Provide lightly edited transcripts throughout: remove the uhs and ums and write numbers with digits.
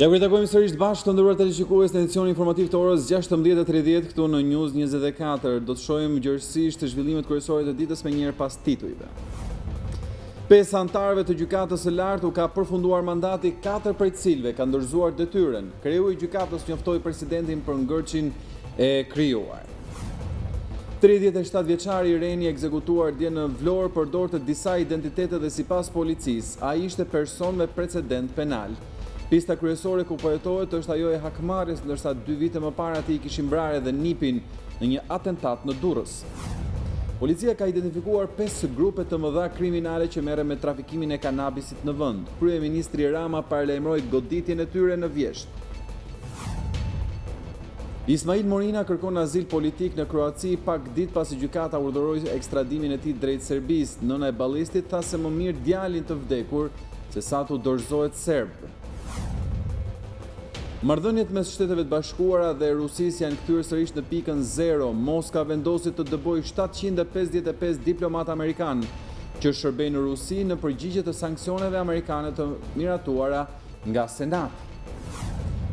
Ja kur takojmë sërish bashkë të nderuar teleshikues në edicionin informativ të orës 16:30 këtu në News24. Do të shohim gjërësisht të zhvillimet kryesore të ditës me njëherë pas titujve. 5 anëtarëve të gjykatës së lartë u ka përfunduar mandati, 4 prej cilëve kanë dorëzuar detyrën. Kreu i gjykatës njoftoi presidentin për ngërçin e krijuar. 37 vjeçari i Reni ekzekutuar dje në Vlorë për dorë të disa identitete dhe sipas policisë, ai ishte person me precedent penal. Pista kryesore ku po jetohet është ajo e hakmarrjes, ndërsa 2 vite më parë ati i kishin vrarë edhe nipin në një atentat në Durrës. Policia ka identifikuar 5 grupe të mëdha kriminale që merren me trafikimin e kanabisit në vend. Kryeministri Rama paralajmëroi goditjen e tyre në Vjesht. Ismail Morina kërkon azil politik në Kroaci pak ditë pasi gjykata urdhëroi ekstradimin e tij drejt Serbisë. Nëna e ballistit tha se më mirë djalin të vdekur se sa t'u dorëzohet serb. Marrëdhëniet mes Shteteve të Bashkuara dhe Rusisë janë kthyer sërish në pikën 0. Moska vendosi të dëbojë 755 diplomatë amerikanë që shërbejnë në Rusi në përgjigje të sanksioneve amerikane të miratuara nga Senati.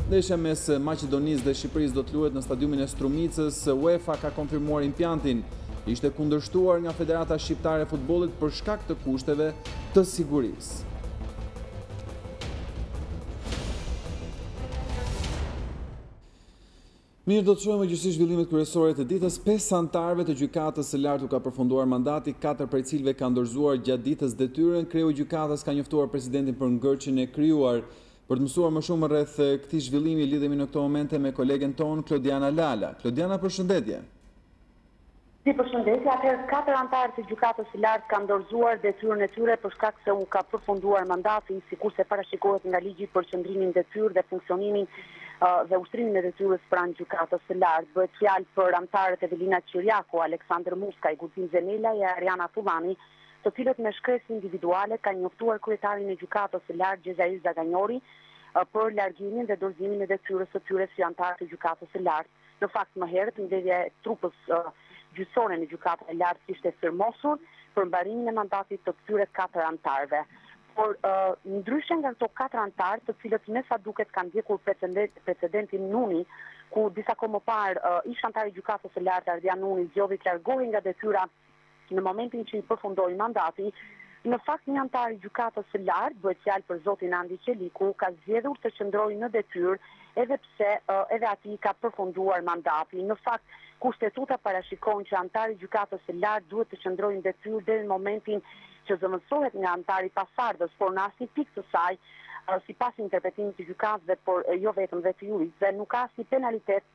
Ndeshja mes Maqedonisë dhe Shqipërisë do të luhet në stadiumin e Strumicës. UEFA ka konfirmuar impiantin. Ishte kundërshtuar nga Federata Shqiptare e Futbollit për shkak të kushteve të sigurisë. Mirë, do të shohim gjithsesi zhvillimet kryesore të ditës. 5 anëtarëve të gjykatës së lartë u ka përfunduar mandati, 4 prej cilëve kanë dorëzuar gjatë ditës detyrën. Kreu i gjykatës ka njoftuar presidentin për ngërçin e krijuar. Për të mësuar më shumë rreth këtij zhvillimi, lidhemi në këto momente me kolegen ton Klodiana Lala. Klodiana, përshëndetje. Si përshëndetje, atëherë 4 anëtarë të gjykatës së lartë kanë dorëzuar detyrën e tyre për shkak se u ka përfunduar mandati, sikurse parashikohet nga ligji për qëndrimin detyrë dhe funksionimin dhe ushtrimin e detyrës pranë gjykatës së lartë. Bëhet fjalë për anëtarët Evelina Qiriaku, Aleksandr Muskaj, Guzin Zenela e Ariana Fuvani, të cilët me shkresë individuale kanë njoftuar kryetarin e gjykatës së lartë Gjezair Zaganjori për largimin dhe dorëzimin e detyrës së tyre si anëtarë të gjykatës së lartë. Në fakt, më herët mbledhja e trupës gjyqësore në gjykatën e lartë ishte firmosur për mbarimin e mandatit të këtyre 4 anëtarëve. Por ndryshe nga këto 4 anëtarë, të cilët me sa duket kanë ndjekur precedentin Nuni, ku disa kohë më parë ish antari i gjykatës së lartë Ardian Nuni zgjodhi të largohej nga detyra në momentin që i përfundoi mandati. Në fakt, një antar i gjykatës së lartë, bëhet fjalë për zotin Andi Qeliku, ka zgjedhur të qëndrojë në detyrë edhe pse edhe ati ka përfunduar mandati. Në fakt, kushtetuta parashikon që antari i gjykatës së lartë duhet të qëndrojë në detyrë deri në momentin që zëvendësohet nga antari pasardhës, por në asnjë pikë të saj, sipas interpretimit të gjykatëve, por jo vetëm dhe të juristëve, nuk ka asnjë penalitet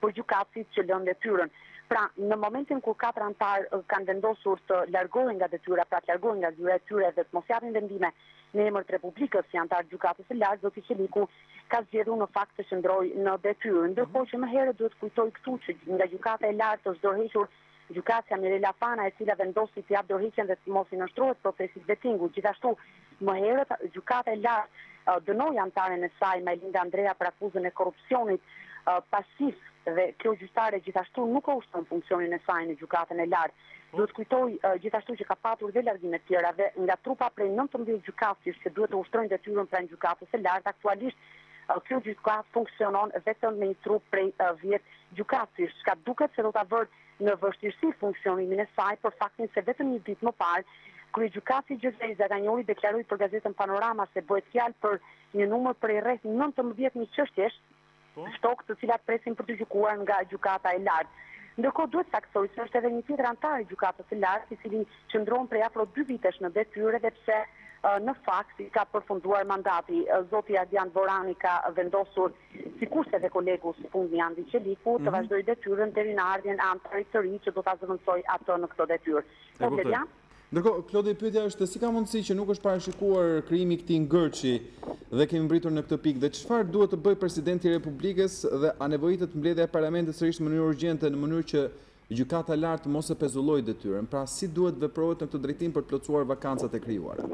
për gjykatësit që lënë detyrën. Pra, në momentin kur 4 anëtarë kanë vendosur të largohen nga detyra, pra të largohen nga zyra e tyre dhe të mos japin vendime në emër të Republikës si anëtar gjykatës së lartë, zoti Qeliku ka zgjedhur në fakt të qëndrojë në detyrë. Ndërkohë që më herët duhet kujtoj këtu që nga gjykata e lartë është dorëhequr gjykatja Mirela Fana, e cila vendosi të jap dorëheqjen dhe të mos i nështrohet procesit vettingu. Gjithashtu, më herët gjykata e lartë dënoi anëtaren e saj Majlinda Andrea për akuzën e korrupsionit pasiv, dhe kjo gjyqtare gjithashtu nuk ka ushtron funksionin e saj në gjykatën e lartë. Duhet kujtoj gjithashtu që ka patur dhe largime të tjera dhe nga trupa prej 19 gjykatësh që duhet të ushtrojnë detyrën pranë gjykatës së lartë, aktualisht kjo gjykatë funksionon vetëm me një trup prej 10 gjykatësh, çka duket se do ta vërë në vështirësi funksionimin e saj për faktin se vetëm një ditë më parë kryegjykatësi Gjezair Zaganjori deklaroi për gazetën Panorama se bëhet fjalë për një numër prej rreth 19 çështjesh shtokë të cilat presin për të gjykuar nga gjykata e lartë. Ndërkohë duhet saktoj se është edhe një tjetër antar i gjykatës së lartë, i cili qëndron prej afro 2 vitesh në detyrë dhe pse në fakt i ka përfunduar mandati. Zoti Ardian Vorani ka vendosur, sikurse dhe kolegu së fundmi Andi Qeliku, të vazhdojë detyrën deri në ardhjen e antarit të ri që do ta zëvendësoj atë në këtë detyrë. Ndërkohë, Klodi, pyetja është si ka mundësi që nuk është parashikuar krijimi i këtij ngërçi dhe kemi mbritur në këtë pikë, dhe çfarë duhet të bëjë presidenti i Republikës dhe a nevojitet mbledhja e parlamentit sërish në mënyrë urgjente në mënyrë që gjykata e lartë mos e pezullojë detyrën? Pra, si duhet veprohet në këtë drejtim për të plotësuar vakancat e krijuara?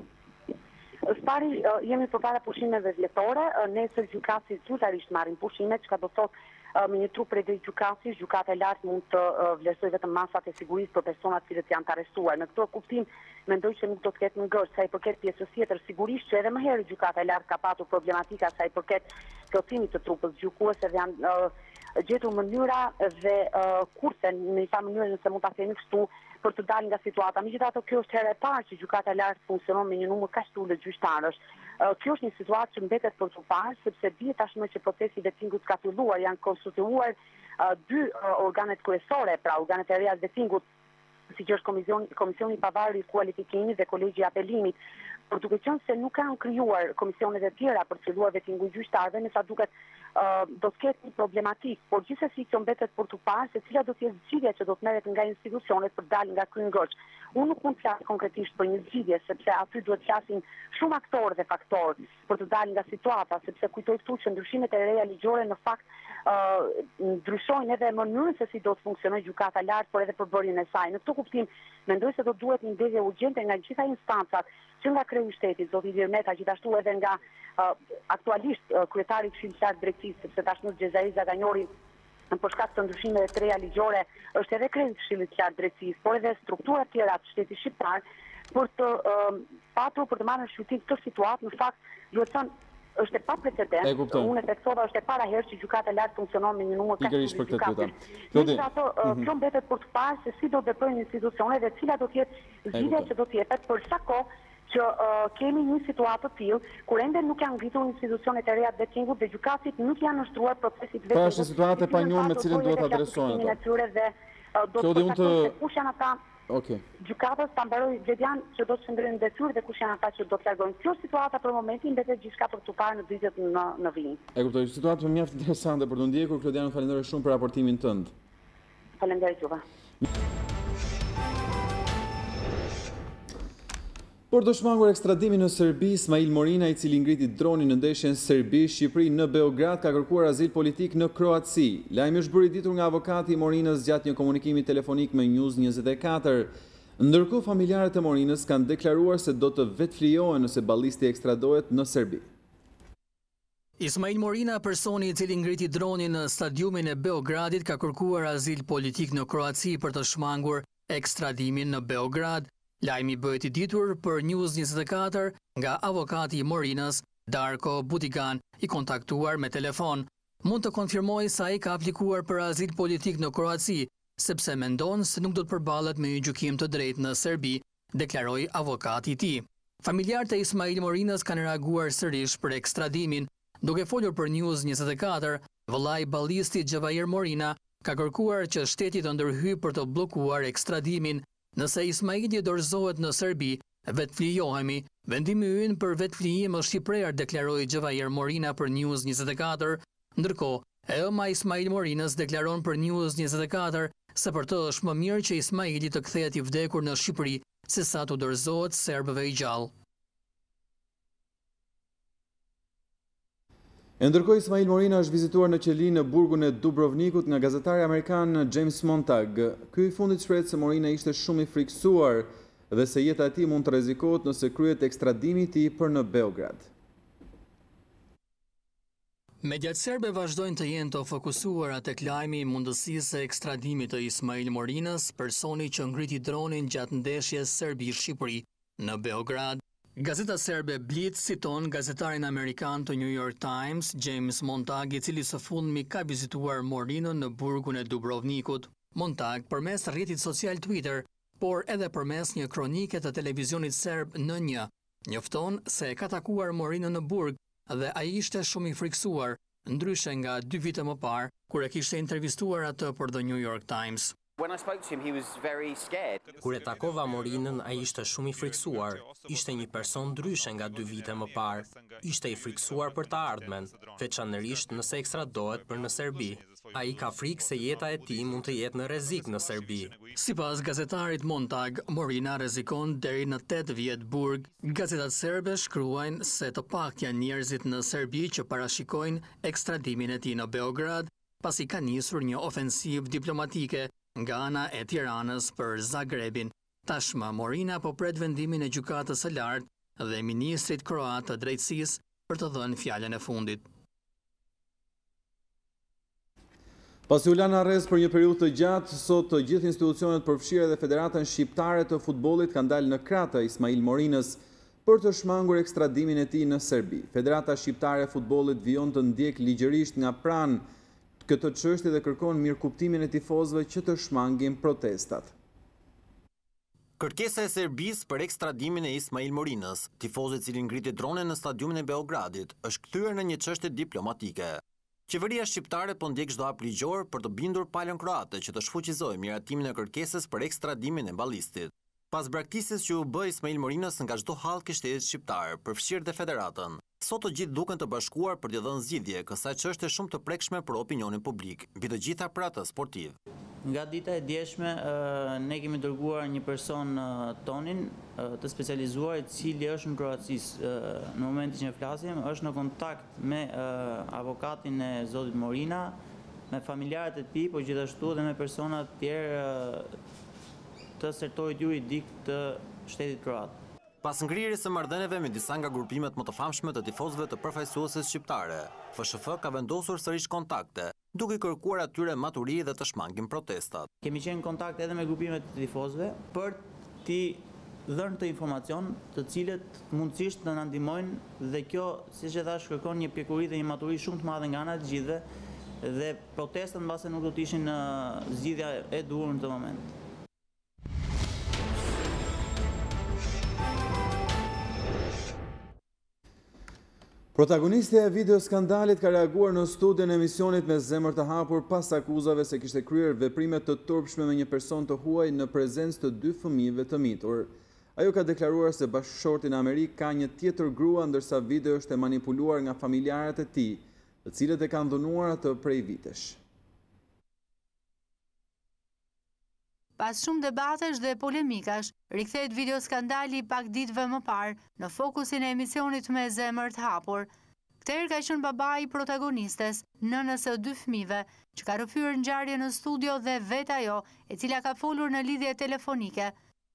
pari jemi përpara pushimeve vjetore, nesër gjykatësi zyrtarisht marrin pushimet, çka do thotë ministru prej drejt gjykatësit, gjykata e lartë mund të vlerësojë vetëm masat e sigurisë për personat që janë të arrestuar. Në këtë kuptim mendoj që nuk do të ketë ngërç sa i përket pjesës tjetër, sigurisht që edhe më herë gjykata e lartë ka patur problematika sa i përket plotësimit të trupës gjykuese dhe janë gjetur mënyra dhe kurse në një farë mënyrë nëse mund ta themi kështu për të dalë nga situata. Megjithatë, kjo është herë e parë që gjykata e lartë funksionon me një numër kaq të ulët gjyqtarësh. Kjo është një situatë që mbetet për të parë, sepse dihet tashmë që procesi i vettingut ka filluar, janë konstituuar dy organet kryesore, pra organet e reja të vettingut, siç është komisioni i pavarur i kualifikimit dhe kolegji i apelimit. Por duke qenë se nuk kanë krijuar komisionet e tjera për të filluar vettingu i gjyqtarëve, me sa duket do të ketë një problematik, por gjithsesi kjo mbetet për të parë se cila do të jetë zgjidhja që do të merret nga institucionet për dalë nga ky ngërç. Unë nuk mund të flas konkretisht për një zgjidhje, sepse aty duhet të flasin shumë aktorë dhe faktorë për të dalë nga situata, sepse kujtoj këtu që ndryshimet e reja ligjore në fakt ndryshojnë edhe mënyrën se si do të funksionojë gjykata e lartë, por edhe përbërjen e saj. Në këtë kuptim, mendoj se do duhet një ndezje urgjente nga gjitha instancat, që nga kreu i shtetit, zoti Ilir Meta, gjithashtu edhe nga aktualisht kryetari i Këshillit të Drejtësisë, sepse tashmë Xhezai Zagajnori për shkak të ndryshimeve të reja ligjore është edhe kreu i Këshillit të Drejtësisë, por edhe struktura të tjera të shtetit shqiptar për të patur për të marrë në shqyrtim këtë situatë, në fakt duhet të thënë është e pa precedent. Unë e theksova është e para herë që gjykata e lartë funksionon me një numër kaq të gjykatësh. Kjo mbetet për të parë se si do të veprojnë institucionet dhe cila do të jetë zgjidhja që do të jepet për sa kohë që kemi një situatë të tillë kur ende nuk janë ngritur institucionet e reja të vettingut dhe gjykatësit nuk janë ushtruar procesit vettingut. Pra është një situatë e panjohur me cilën duhet adresohen ato. Do të thotë kush janë ata gjykatës ta mbarojë Xhedian që do të shndërrojnë detyrë dhe kush janë ata që do të largojnë. Kjo situata për momentin mbetet gjithçka për të parë në ditët në vijim. E kuptoj, situatë mjaft interesante për të ndjekur. Klodian, falenderoj shumë për raportimin tënd. Faleminderit juve. Por do shmangur ekstradimin në Serbi, Ismail Morina, i cili ngriti dronin në ndeshjen Serbi-Shqipëri në Beograd, ka kërkuar azil politik në Kroaci. Lajmi është bërë i ditur nga avokati i Morinës gjatë një komunikimi telefonik me News24. Ndërkohë, familjarët e Morinës kanë deklaruar se do të vetflijohen nëse ballisti ekstradohet në Serbi. Ismail Morina, personi i cili ngriti dronin në stadiumin e Beogradit, ka kërkuar azil politik në Kroaci për të shmangur ekstradimin në Beograd. Lajmi bëhet i ditur për News24 nga avokati i Morinës, Darko Butigan, i kontaktuar me telefon. Mund të konfirmoj sa i ka aplikuar për azil politik në Kroaci, sepse mendon se nuk do të përballet me një gjykim të drejtë në Serbi, deklaroi avokati i tij. Familjarët e Ismail Morinës kanë reaguar sërish për ekstradimin. Duke folur për News24, vëllai i ballistit Xhavair Morina ka kërkuar që shteti të ndërhyjë për të bllokuar ekstradimin. Nëse Ismaili dorëzohet në Serbi, vetflijohemi. Vendimi ynë për vetflijim është i prerë, deklaroi Xhavair Morina për News24. Ndërkohë, e ëma Ismail Morinës deklaron për News24 se për të është më mirë që Ismaili të kthehet i vdekur në Shqipëri sesa të dorëzohet serbëve i gjallë. Ndërkohë, Ismail Morina është vizituar në qeli në burgun e Dubrovnikut nga gazetari amerikan James Montag. Ky i fundit shpreh se Morina ishte shumë i frikësuar dhe se jeta e tij mund të rrezikohet nëse kryhet ekstradimi i tij për në Beograd. Mediat serbe vazhdojnë të jenë të fokusuara tek lajmi i mundësisë së ekstradimit të Ismail Morinës, personi që ngriti dronin gjatë ndeshjes Serbi-Shqipëri në Beograd. Gazeta serbe Blitz citon gazetarin amerikan të New York Times, James Montag, i cili së fundmi ka vizituar Morinën në burgun e Dubrovnikut. Montag, përmes rrjetit social Twitter, por edhe përmes një kronike të televizionit serb N1, njofton se ka takuar Morinën në burg dhe ai ishte shumë i frikësuar, ndryshe nga 2 vite më parë, kur e kishte intervistuar atë për The New York Times. Kur e takova Morinën, ai ishte shumë i frikësuar. Ishte një person ndryshe nga 2 vite më parë. Ishte i frikësuar për të ardhmen, veçanërisht nëse ekstradohet për në Serbi. Ai ka frikë se jeta e tij mund të jetë në rrezik në Serbi. Sipas gazetarit Montag, Morina rrezikon deri në 8 vjet burg. Gazetat serbe shkruajnë se të paktën janë njerëzit në Serbi që parashikojnë ekstradimin e tij në Beograd, pasi ka nisur një ofensivë diplomatike nga ana e Tiranës për Zagrebin. Tashmë Morina po pret vendimin e gjykatës së lartë dhe ministrit kroat të drejtësisë për të dhënë fjalën e fundit. Pasi u lanë arrest për një periudhë të gjatë, sot të gjithë institucionet përfshirë dhe Federatën Shqiptare të Futbollit kanë dalë në kratë Ismail Morinës për të shmangur ekstradimin e tij në Serbi. Federata Shqiptare e Futbollit vijon të ndjek ligjërisht nga pranë këtë çështje dhe kërkon mirëkuptimin e tifozëve që të shmangin protestat. Kërkesa e Serbisë për ekstradimin e Ismail Morinës, tifozët i cili ngriti drone në stadiumin e Beogradit, është kthyer në një çështje diplomatike. Qeveria shqiptare po ndjek çdo hap ligjor për të bindur palën kroate që të shfuqizojë miratimin e kërkesës për ekstradimin e ballistit. Pas braktisjes që u bë Ismail Morinës nga çdo hallkë i shtetit shqiptar, përfshirë dhe federatën, sot të gjithë duken të bashkuar për t'i dhënë zgjidhje, kësaj çështje shumë të prekshme për opinionin publik, mbi të gjitha për atë sportiv. Nga dita e djeshme, ne kemi dërguar një person tonin të specializuar i cili është në Kroaci. Në momentin që ne flasim, është në kontakt me avokatin e zotit Morina, me familjarët e tij, por gjithashtu dhe me persona të tjerë të sertorit juridik të shtetit kroat. Pas ngrirjes së marrëdhënieve me disa nga grupimet më të famshme të tifozëve të përfaqësuesës shqiptare, FSHF ka vendosur sërish kontakte, duke kërkuar atyre maturi dhe të shmangin protestat. Kemi qenë në kontakt edhe me grupimet të tifozëve për t'i dhënë të informacion të cilët mundësisht të na ndihmojnë dhe kjo, siç e thash, kërkon një pjekuri dhe një maturi shumë të madhe nga ana e gjithëve dhe protestat mbase nuk do të ishin zgjidhja e duhur në këtë moment. Protagonistja e video skandalit ka reaguar në studion e emisionit Me zemër të hapur pas akuzave se kishte kryer veprime të turpshme me një person të huaj në prezencë të 2 fëmijëve të mitur. Ajo ka deklaruar se bashkëshorti në Amerikë ka një tjetër grua, ndërsa video është e manipuluar nga familjarët e tij, të cilët e kanë dhunuar atë prej vitesh. Pas shumë debatesh dhe polemikash, rikthehet video skandali pak ditëve më parë në fokusin e emisionit Me zemër të hapur. Këtë herë ka qenë babai i protagonistes, nënës së 2 fëmijëve, që ka rrëfyer ngjarje në studio dhe vetë ajo, e cila ka folur në lidhje telefonike.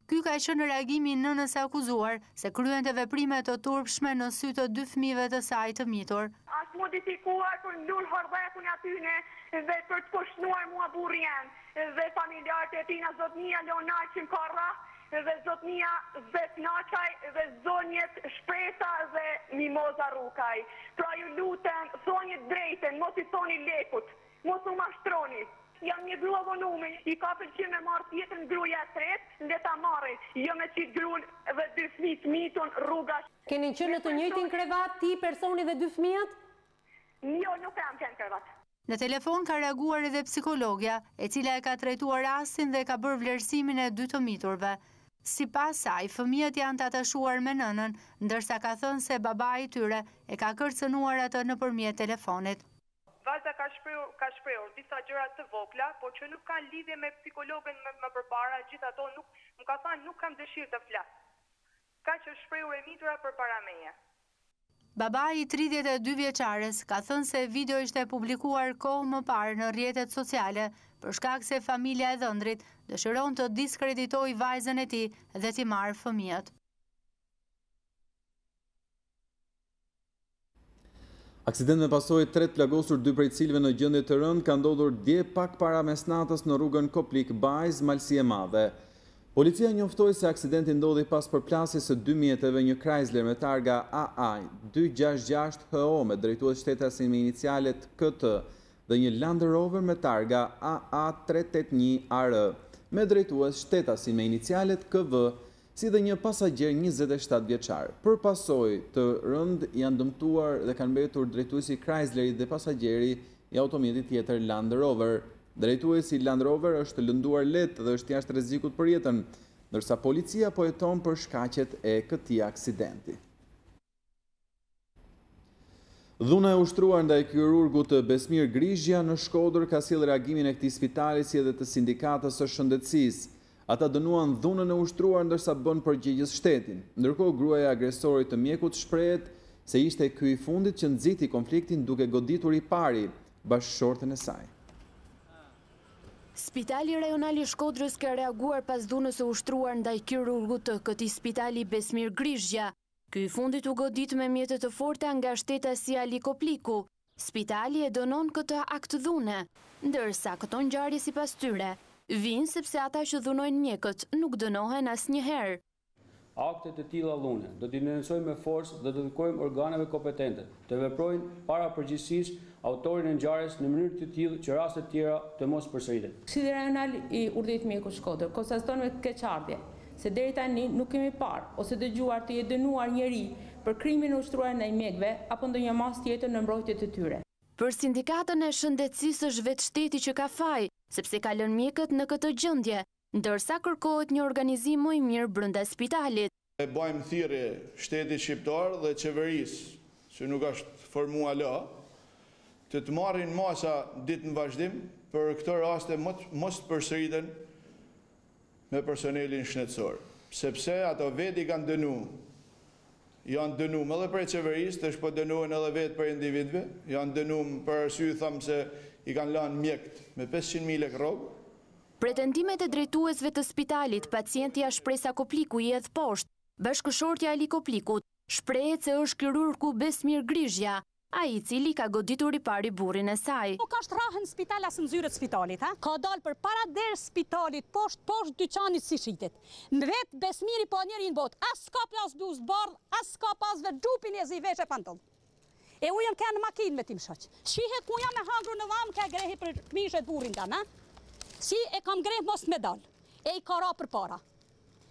Ky ka qenë reagimi i nënës së akuzuar se kryente veprime të turpshme në sy të 2 fëmijëve të saj të mitur. Është modifikuar për ndul horvekun atyne dhe për të pushtuar mua burrien dhe familjarët e tina zotnia Leonaqin Korra dhe zotnia Zvetnaçaj dhe zonjet Shpresa dhe Mimoza Rukaj. Pra ju lutem, thoni drejten, mos i thoni lekut, mos u mashtroni. Jam një grua vonume, i ka pëlqyer me marr tjetër gruaja e tretë, le ta marrin. Jo me çit gruan dhe 2 fëmijë të mitur rrugash. Keni qenë në të njëjtin krevat ti, personi dhe 2 fëmijët? Jo, nuk kam qenë krevat. Në telefon ka reaguar edhe psikologja, e cila e ka trajtuar rastin dhe ka bërë vlerësimin e 2 të miturve. Sipas saj, fëmijët janë të atachuar me nënën, ndërsa ka thënë se babai i tyre e ka kërcënuar atë nëpërmjet telefonit. Vajza ka shprehur disa gjëra të vogla, por që nuk kanë lidhje me psikologën më përpara, gjithato më ka thënë nuk kam dëshirë të flas. Ka që shprehur e mitura përpara meje. Babai i 32 vjeçares ka thënë se video ishte publikuar kohë më parë në rrjetet sociale për shkak se familja e dhëndrit dëshiron të diskreditojë vajzën e tij dhe t'i marrë fëmijët. Aksident me pasojë 3 plagosur, 2 prej cilëve në gjendje të rëndë, ka ndodhur dje pak para mesnatës në rrugën Koplik-Bajz, Malsi e Madhe. Policia njoftoi se aksidenti ndodhi pas përplasjes së 2 mjeteve, një Chrysler me targa AA 266 HO me drejtues shtetasin me inicialet KT dhe një Land Rover me targa AA 381 AR me drejtues shtetasin me inicialet KV, si dhe një pasagjer 27 vjeçar. Për pasojë të rënd janë dëmtuar dhe kanë mbetur drejtuesi Chryslerit dhe pasagjeri i automjetit tjetër Land Rover. Drejtuesi Land Rover është lënduar lehtë dhe është jashtë rrezikut për jetën, ndërsa policia po heton për shkaqet e këtij aksidenti. Dhuna e ushtruar ndaj kirurgut Besmir Grizhja në Shkodër ka sjellë reagimin e këtij spitali si edhe të sindikatës së shëndetësisë. Ata dënuan dhunën e ushtruar ndërsa bën përgjegjës shtetin. Ndërkohë gruaja e agresorit të mjekut shprehet se ishte ky i fundit që nxiti konfliktin duke goditur i pari bashkëshorten e saj. Spitali rajonal i Shkodrës ka reaguar pas dhunës së ushtruar ndaj kirurgut të këtij spitali Besmir Grizhja. Ky i fundit u godit me mjete të forta nga shteta si Alikopliku. Spitali e dënon këtë akt dhune, ndërsa këto ngjarje sipas tyre vinë sepse ata që dhunojnë mjekët nuk dënohen asnjëherë. Akte të tilla dhune do t'i denuncojmë me forcë dhe do të kërkojmë organeve kompetente të veprojnë para përgjegjësisë autorin e ngjarjes në mënyrë të tillë që raste të tjera të mos përsëriten. Këshilli Rajonal i Udhëtimit Mjeku Shkodër konstaton me keqardhje se deri tani nuk kemi parë ose dëgjuar të jetë dënuar njeri për krimin e ushtruar ndaj mjekëve apo ndonjë mas tjetër në mbrojtje të tyre. Për sindikatën e shëndetësisë është vetë shteti që ka faj, sepse ka lënë mjekët në këtë gjendje, ndërsa kërkohet një organizim më i mirë brenda spitalit. E bajmë thirrje shtetit shqiptar dhe qeverisë, që nuk është formuar të marrin masa ditë në vazhdim për këto raste mos të përsëriten me personelin shëndetësor, sepse ato vetë i kanë janë dënuar edhe për qeverisë, të shpo dënohen edhe vetë për individëve, janë dënuar për arsye thamë se i kanë lënë mjekët me 500.000 lekë rrogë. Pretendimet e drejtuesve të spitalit, pacienti Shpresa Kopliku i edh poshtë. Bashkëshortja e Likoplikut shprehet se është kirurgu Besmir Grizhja, ai i cili ka goditur i pari burrin e saj. Nuk ka shtrahën spital as në zyrët spitalit, ka dalë për para derë spitalit, poshtë dyqanit si shitet. Në vetë Besmiri po njeri në botë, as ka pas bluzë bardh, as ka pas gjupin e zivesh e pantoll. E u jam ka në makinë me tim shoq. Shihet ku jam me hangru në vam ka grehi për mishet burrin tana. Si e kam greh mos me dal. E i ka ra për para.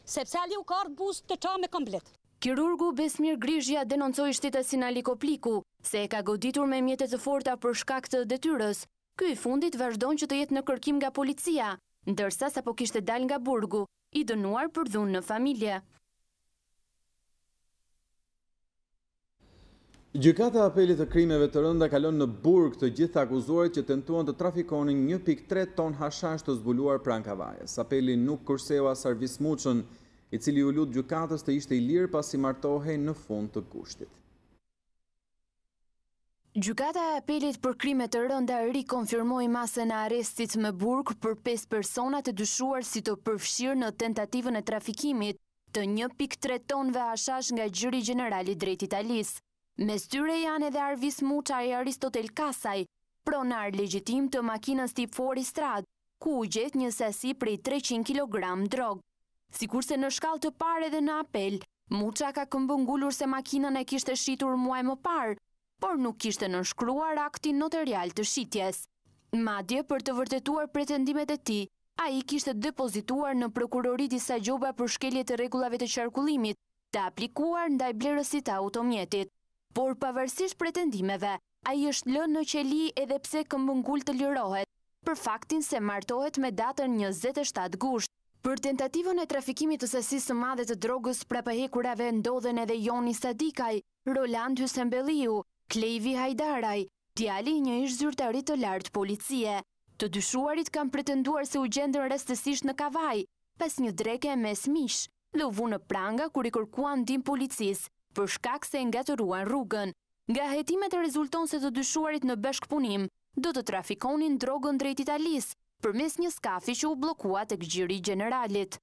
Sepse ali u ka ardh buzë të qa me komplet. Kirurgu Besmir Grizhja denoncoi shtetasin Alikopliku se e ka goditur me mjete të forta për shkak të detyrës. Ky i fundit vazhdon që të jetë në kërkim nga policia, ndërsa sapo kishte dal nga burgu, i dënuar për dhunë në familje. Gjykata e apelit të krimeve të rënda kalon në burg të gjithë akuzuarit që tentuan të trafikonin 1.3 ton hashash të zbuluar pranë Kavajës. Apeli nuk kurseu Sarvis Muçën, i cili u lut gjykatës të ishte i lirë pasi martohej në fund të kushtit. Gjykata e apelit për krime të rënda rikonfirmoi masën e arrestit me burg për 5 persona të dyshuar si të përfshirë në tentativën e trafikimit të 1.3 tonëve hashash nga Gjyri Gjenerali drejt Italisë. Mes tyre janë edhe Arvis Muça e Aristotel Kasaj, pronar legjitim të makinës tip Forestrat, ku u gjet një sasi prej 300 kg drog. Sikurse në shkallë të parë edhe në apel, Muça ka këmbëngullur se makinën e kishte shitur muaj më parë, por nuk kishte nënshkruar aktin notarial të shitjes. Madje për të vërtetuar pretendimet e tij, ai kishte depozituar në prokurori disa gjoba për shkelje të rregullave të qarkullimit, të aplikuar ndaj blerësit të automjetit. Por pavarësisht pretendimeve, ai është lënë në qeli edhe pse këmbëngull të lirohet, për faktin se martohet me datën 27 gusht. Për tentativën e trafikimit të sasisë së madhe të drogës prapahekurave ndodhen edhe Joni Sadikaj, Roland Hysembelliu, Kleivi Hajdaraj, djali i një ish zyrtari të lartë policie. Të dyshuarit kanë pretenduar se u gjendën rastësisht në Kavaj, pas një dreke mes mish, dhe u vu në pranga kur i kërkuan ndihmë policisë, për shkak se ngatëruan rrugën. Nga hetimet rezulton se të dyshuarit në bashkëpunim do të trafikonin drogën drejt Italisë përmes një skafi që u bllokua tek Gjyri Gjeneralit.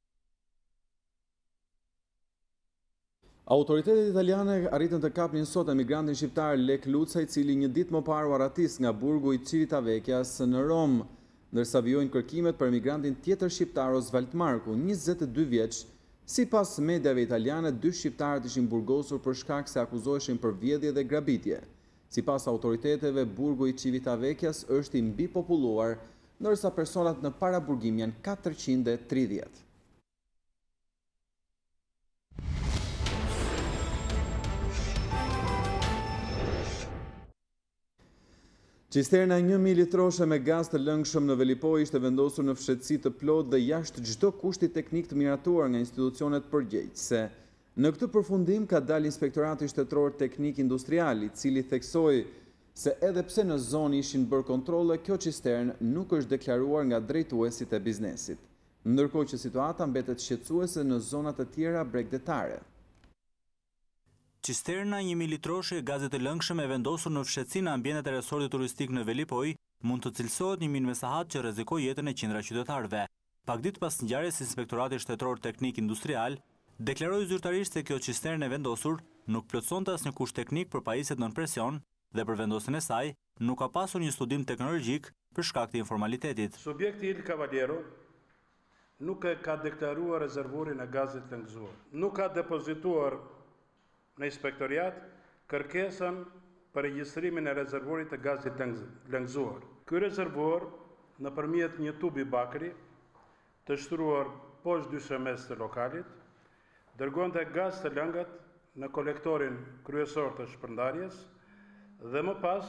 Autoritetet italiane arritën të kapnin sot emigrantin shqiptar Lek Luca, i cili një ditë më parë u arratis nga burgu i Civitavecchias në Rom, ndërsa vijojnë kërkimet për emigrantin tjetër shqiptar Osvald Marku, 22 vjeç. Sipas mediave italiane, 2 shqiptarët ishin burgosur për shkak se akuzoheshin për vjedhje dhe grabitje. Sipas autoriteteve, burgu i Civitavecchias është i mbipopulluar, ndërsa personat në paraburgim janë 430. Cisterna 1000 litroshe me gaz të lëngshëm në Velipoj ishte vendosur në fshetësi të plotë dhe jashtë çdo kushti teknik të miratuar nga institucionet përgjegjëse. Në këtë përfundim ka dalë Inspektorati Shtetëror Teknik Industrial, i cili theksoi se edhe pse në zonë ishin bërë kontrolle, kjo cisternë nuk është deklaruar nga drejtuesit e biznesit. Ndërkohë që situata mbetet shqetësuese në zonat e tjera bregdetare. Cisterna 1000 litroshe gaze të lëngshëm e vendosur në fshetësi në ambientet e resortit turistik në Velipoj mund të cilësohet një minë mesahat që rrezikoi jetën e qindra qytetarëve. Pak ditë pas ngjarjes, Inspektorati Shtetëror Teknik Industrial deklaroi zyrtarisht se kjo cisternë e vendosur nuk plotësonte asnjë kusht teknik për pajisjet nën presion dhe për vendosjen e saj nuk ka pasur një studim teknologjik për shkak të informalitetit. Subjekti Il Cavaliero nuk e ka deklaruar rezervorin e gazit lëngëzuar. Nuk ka depozituar në inspektoriat kërkesën për regjistrimin e rezervorit të gazit lëngëzuar. Ky rezervor, nëpërmjet një tubi bakri të shtruar poshtë dyshemës të lokalit, dërgonte gaz të lëngat në kolektorin kryesor të shpërndarjes dhe më pas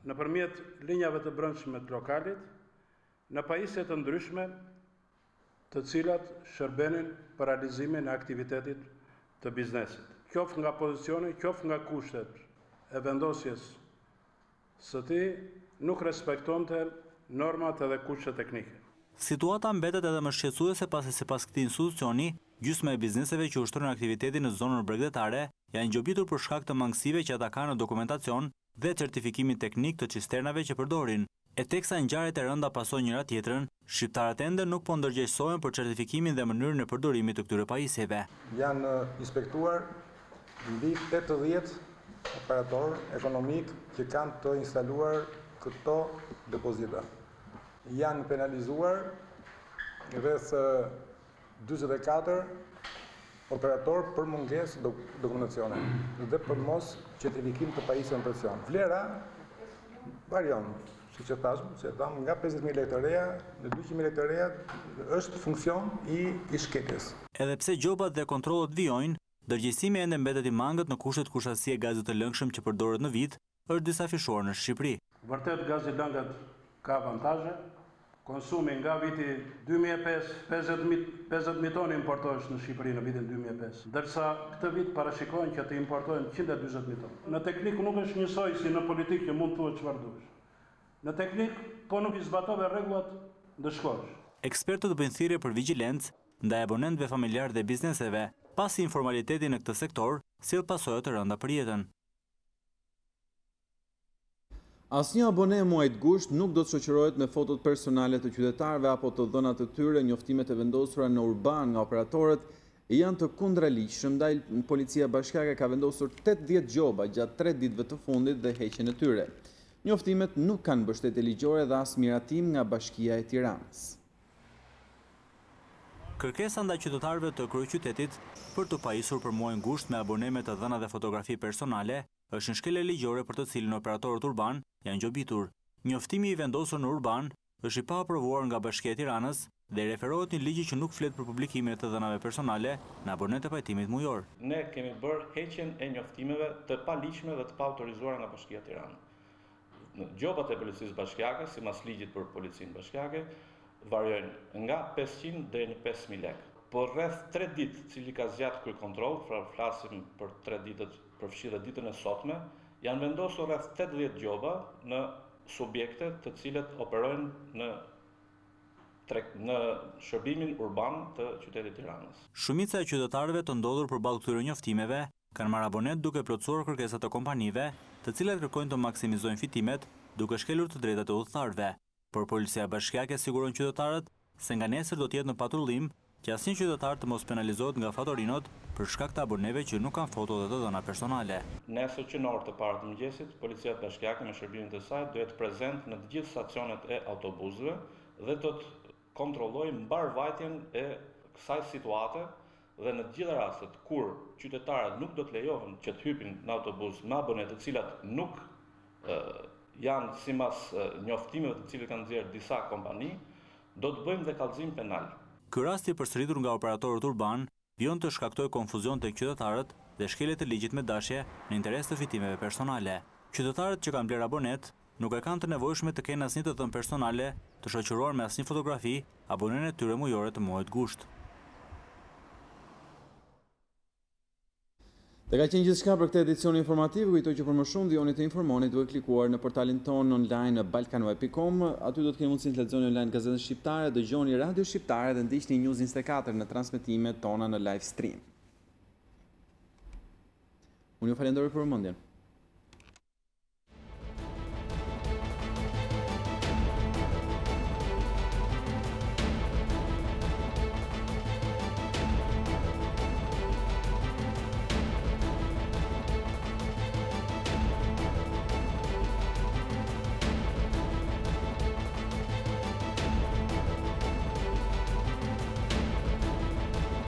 nëpërmjet linjave të brendshme të lokalit në pajisje të ndryshme të cilat shërbenin për realizimin e aktivitetit të biznesit. Qoftë nga pozicioni, qoftë nga kushtet e vendosjes së tij nuk respektonte normat edhe kushtet teknike. Situata mbetet edhe më shqetësuese pasi sipas këtij institucioni, gjysma e bizneseve që ushtrojnë aktivitetin në zonën bregdetare janë ngjobitur për shkak të mangësive që ata kanë në dokumentacion dhe certifikimin teknik të cisternave që përdorin. E teksa ngjarjet e rënda pasojnë njëra tjetrën, shqiptarët ende nuk po ndërgjegjësohen për certifikimin dhe mënyrën e përdorimit të këtyre pajisjeve. Janë inspektuar mbi 80 operator ekonomik që kanë të instaluar këto depozita. Janë penalizuar rreth 44 operator për mungesë dokumentacione dhe për mos certifikim të pajisjeve në presion. Vlera varion, siç e thash, nga 50.000 lekë të reja në 200.000 lekë të reja është funksion i shketjes. Edhe pse gjobat dhe kontrollet vijojnë, dërgjësimi ende mbetet i mangët në kushtet kushtësie gazit të lëngshëm që përdoret në vit, është disa fishuar në Shqipëri. Vërtet gazi i lëngat ka avantazhe. Konsumi nga viti 2005, 50.000 tonë importohesh në Shqipëri në vitin 2005, ndërsa këtë vit parashikohen që të importohen 140.000 tonë. Në teknik nuk është njësoj si në politikë që mund të thuhet çfarë dush. Në teknik, po nuk i zbatove rregullat, dëshkosh. Ekspertët bëjnë thirrje për vigjilencë ndaj abonentëve familjar dhe bizneseve, pasi informaliteti në këtë sektor sjell pasojë të rënda për jetën. Asnjë abonem muajit gusht nuk do të shoqërohet me fotot personale të qytetarëve apo të dhënat të tyre. Njoftimet e vendosura në Urban nga operatorët janë të kundraligjshëm, ndaj policia bashkiake ka vendosur 80 gjoba gjatë 3 ditëve të fundit dhe heqjen e tyre. Njoftimet nuk kanë mbështetje ligjore dhe as miratim nga Bashkia e Tiranës. Kërkesa ndaj qytetarëve të kryeqytetit për të pajisur për muajin gusht me aboneme të dhëna dhe fotografi personale është një shkelje ligjore për të cilën operatorët urban janë gjobitur. Njoftimi i vendosur në Urban është i paaprovuar nga Bashkia e Tiranës dhe referohet një ligj që nuk flet për publikimin e të dhënave personale në abonetë e pajtimit mujor. Ne kemi bërë heqjen e njoftimeve të paligjshme dhe të paautorizuara nga Bashkia e Tiranës. Gjobat e policisë bashkiake, sipas ligjit për policinë bashkiake, variojnë nga 500 deri në 5.000 lekë. Por rreth 3 ditë, cili ka zgjatur ky kontroll, pra flasim për 3 ditët, përfshirë ditën e sotme, janë vendosur rreth 80 gjoba në subjekte të cilët operojnë në shërbimin urban të qytetit Tiranës. Shumica e qytetarëve të ndodhur përballë këtyre njoftimeve kanë marrë abonet duke plotësuar kërkesat e kompanive, të cilat kërkojnë të maksimizojnë fitimet duke shkelur të drejtat e udhëtarëve. Por policia bashkiake siguron qytetarët se nga nesër do të jetë në patrullim që asnjë qytetar të mos penalizohet nga fatorinot për shkak të aboneve që nuk kanë foto dhe të dhëna personale. Nesër që në orë të parë të mëngjesit, policia bashkiake me shërbimin të saj do jetë prezent në të gjithë stacionet e autobusëve dhe do të kontrollojë mbarvajtjen e kësaj situate dhe në të gjitha rastet kur qytetarët nuk do të lejohen që të hypin në autobus me abonet të cilat nuk janë sipas njoftimeve të cilët kanë nxjerrë disa kompani, do të bëjmë dhe kallëzim penal. Ky rast i përsëritur nga operatorët urban vjen të shkaktojë konfuzion tek qytetarët dhe shkelje të ligjit me dashje në interes të fitimeve personale. Qytetarët që kanë bler abonet nuk e kanë të nevojshme të kenë asnjë të dhënë personale të shoqëruar me asnjë fotografi abonen e tyre mujore të muajit gusht. Dhe ka qenë gjithçka për këtë edicion informativ. Kujtoj që për më shumë vijoni të informoni duke klikuar në portalin tonë online balkanweb.com. Aty do të keni mundësinë të lexoni online gazetën shqiptare, dëgjoni radio shqiptare dhe ndiqni News24 në transmetimet tona në live stream. Unë ju falenderoj për vëmendjen.